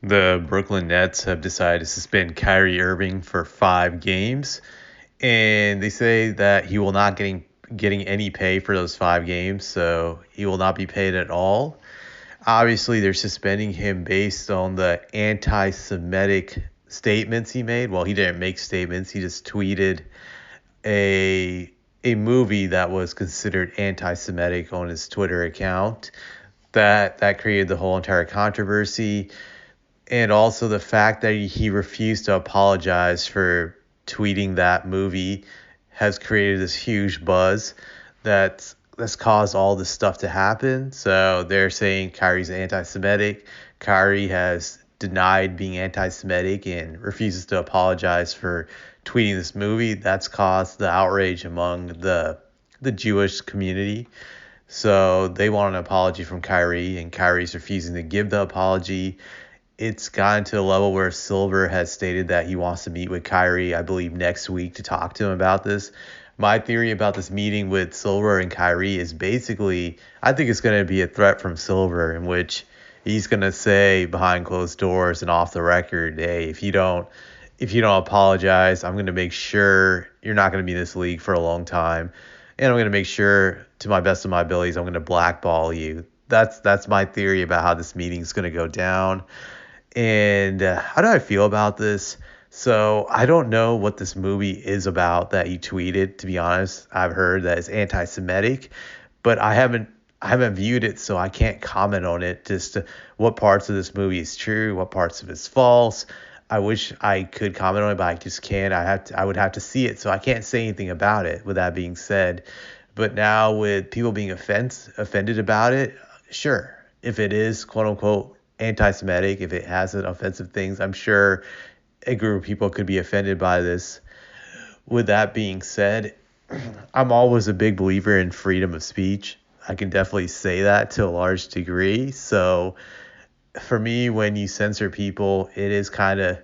The Brooklyn Nets have decided to suspend Kyrie Irving for 5 games, and they say that he will not getting any pay for those 5 games, so he will not be paid at all. Obviously, they're suspending him based on the anti-Semitic statements he made. Well, he didn't make statements; he just tweeted a a movie that was considered anti-Semitic on his Twitter account. That created the whole entire controversy, and also the fact that he refused to apologize for tweeting that movie has created this huge buzz that's caused all this stuff to happen. So they're saying Kyrie's anti-Semitic. Kyrie has denied being anti-Semitic and refuses to apologize for tweeting this movie. That's caused the outrage among the Jewish community. So they want an apology from Kyrie, and Kyrie's refusing to give the apology. It's gotten to a level where Silver has stated that he wants to meet with Kyrie, I believe, next week to talk to him about this. My theory about this meeting with Silver and Kyrie is basically, I think it's going to be a threat from Silver in which he's going to say behind closed doors and off the record, hey, if you don't apologize, I'm going to make sure you're not going to be in this league for a long time, and I'm going to make sure, to my best of my abilities, I'm going to blackball you. That's my theory about how this meeting is going to go down. And how do I feel about this? So I don't know what this movie is about that he tweeted. To be honest, I've heard that it's anti-Semitic, but I haven't viewed it, so I can't comment on it. Just what parts of this movie is true, what parts of it's false. I wish I could comment on it, but I just can't. I would have to see it, so I can't say anything about it. With that being said, but now with people being offended about it, sure, if it is quote unquote anti-Semitic, if it has an offensive things, I'm sure a group of people could be offended by this. With that being said, I'm always a big believer in freedom of speech. I can definitely say that to a large degree. So for me, when you censor people, it is kind of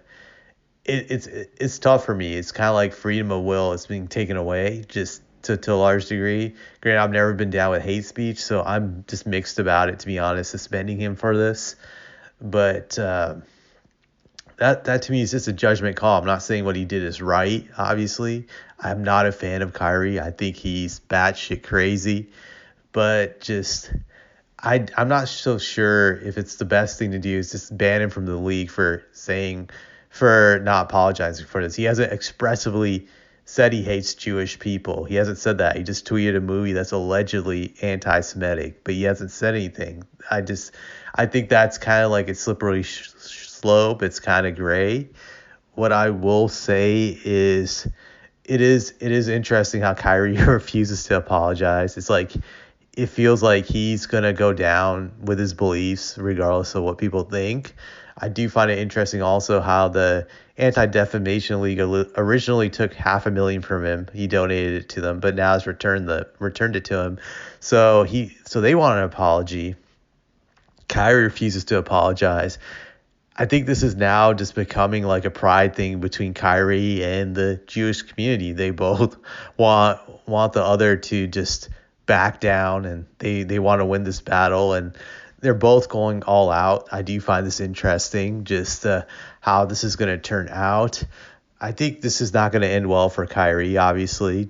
it's tough for me. It's kind of like freedom of will is being taken away just to a large degree. Granted, I've never been down with hate speech, so I'm just mixed about it, to be honest, suspending him for this. But that to me is just a judgment call. I'm not saying what he did is right, obviously. I'm not a fan of Kyrie. I think he's batshit crazy. But just I'm not so sure if it's the best thing to do is just ban him from the league for not apologizing for this. He hasn't expressively said he hates Jewish people. He hasn't said that. He just tweeted a movie that's allegedly anti-Semitic, but he hasn't said anything. I think that's kind of like a slippery slope. It's kind of gray. What I will say is it is interesting how Kyrie refuses to apologize. It's like it feels like he's gonna go down with his beliefs regardless of what people think. I do find it interesting also how the Anti-Defamation League originally took 500,000 from him. He donated it to them, but now has returned it to him. So they want an apology. Kyrie refuses to apologize. I think this is now just becoming like a pride thing between Kyrie and the Jewish community. They both want the other to just back down, and they want to win this battle, and they're both going all out. I do find this interesting, just how this is going to turn out. I think this is not going to end well for Kyrie, obviously.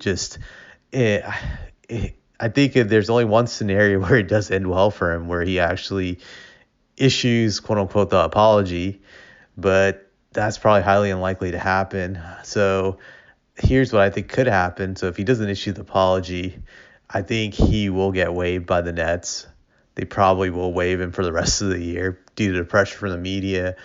It, I think if there's only one scenario where it does end well for him, where he actually issues quote unquote the apology, but that's probably highly unlikely to happen. So here's what I think could happen. So if he doesn't issue the apology, I think he will get waived by the Nets. They probably will waive him for the rest of the year due to the pressure from the media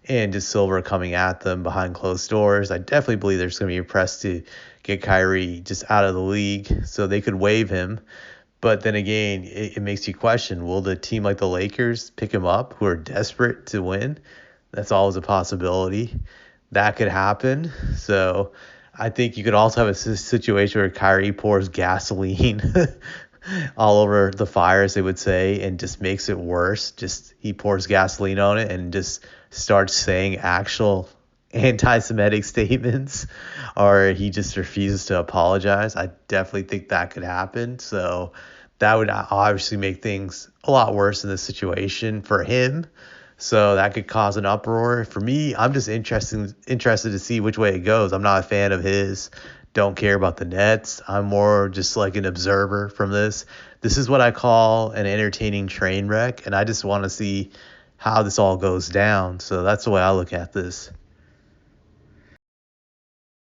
and just Silver coming at them behind closed doors. I definitely believe there's going to be a press to get Kyrie just out of the league so they could waive him. But then again, it makes you question, will the team like the Lakers pick him up who are desperate to win? That's always a possibility. That could happen. So I think you could also have a situation where Kyrie pours gasoline all over the fire, as they would say, and just makes it worse. Just he pours gasoline on it and just starts saying actual anti-Semitic statements, or he just refuses to apologize. I definitely think that could happen. So that would obviously make things a lot worse in this situation for him. So that could cause an uproar. For me, I'm just interested to see which way it goes. I'm not a fan of his. Don't care about the Nets. I'm more just like an observer from this. This is what I call an entertaining train wreck, and I just want to see how this all goes down. So that's the way I look at this.